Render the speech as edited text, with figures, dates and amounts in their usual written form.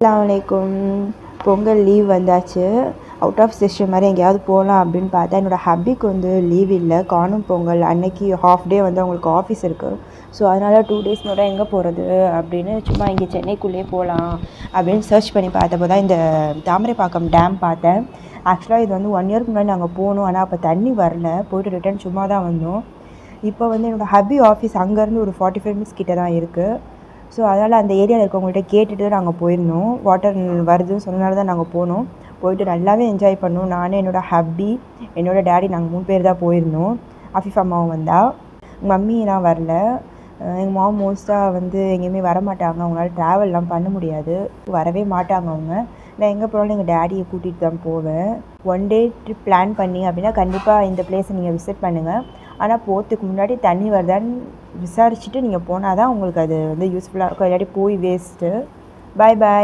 அஸ்ஸலாமுஅலைக்கும். Pongal leave வந்தாச்சு. Out of station மாதிரி எங்கேயாவது போகலாம் அப்படின்னு பார்த்தா என்னோடய ஹப்பிக்கு வந்து லீவ் இல்லை. காணும் பொங்கல் அன்னைக்கு ஹாஃப் டே வந்து அவங்களுக்கு ஆஃபீஸ் இருக்குது. ஸோ அதனால் 2 days மட்டும் எங்கே போகிறது அப்படின்னு சும்மா இங்கே சென்னைக்குள்ளேயே போகலாம் அப்படின்னு சர்ச் பண்ணி பார்த்தப்போ தான் இந்த தாமரைப்பாக்கம் டேம் பார்த்தேன். ஆக்சுவலாக இது வந்து 1 yearக்கு முன்னாடி நாங்கள் போனோம். ஆனால் அப்போ தண்ணி வரல. போய்ட்டு ரிட்டர்ன் சும்மா தான் வந்தோம். இப்போ வந்து என்னோடய ஹப்பி ஆஃபீஸ் அங்கேருந்து ஒரு 45 minutes கிட்ட தான் இருக்குது. ஸோ அதனால் அந்த ஏரியாவில் இருக்கவங்கள்ட்ட கேட்டுட்டு நாங்கள் போயிருந்தோம். வாட்டர் வருதுன்னு சொன்னனால தான் நாங்கள் போனோம். போயிட்டு நல்லாவே என்ஜாய் பண்ணோம். நான், என்னோடய ஹப்பி, என்னோடய டேடி, நாங்கள் 3 பேர் தான் போயிருந்தோம். ஆஃபிஃப் அம்மாவும் வந்தால், மம்மிலாம் வரல. எங்கள் மாம் மோஸ்ட்டாக வந்து எங்கேயுமே வரமாட்டாங்க. அவங்களால ட்ராவல்லாம் பண்ண முடியாது, வரவே மாட்டாங்க அவங்க. நான் எங்கே போனாலும் எங்கள் டேடியை கூட்டிகிட்டு தான் போவேன். 1 day ட்ரிப் பிளான் பண்ணி அப்படின்னா கண்டிப்பாக இந்த பிளேஸை நீங்கள் விசிட் பண்ணுங்கள். ஆனால் போகிறதுக்கு முன்னாடி தண்ணி வருதான்னு விசாரிச்சுட்டு நீங்கள் போனால் தான் உங்களுக்கு அது வந்து யூஸ்ஃபுல்லாக இருக்கும். இல்லாட்டி போய் வேஸ்ட்டு. பாய் பாய்.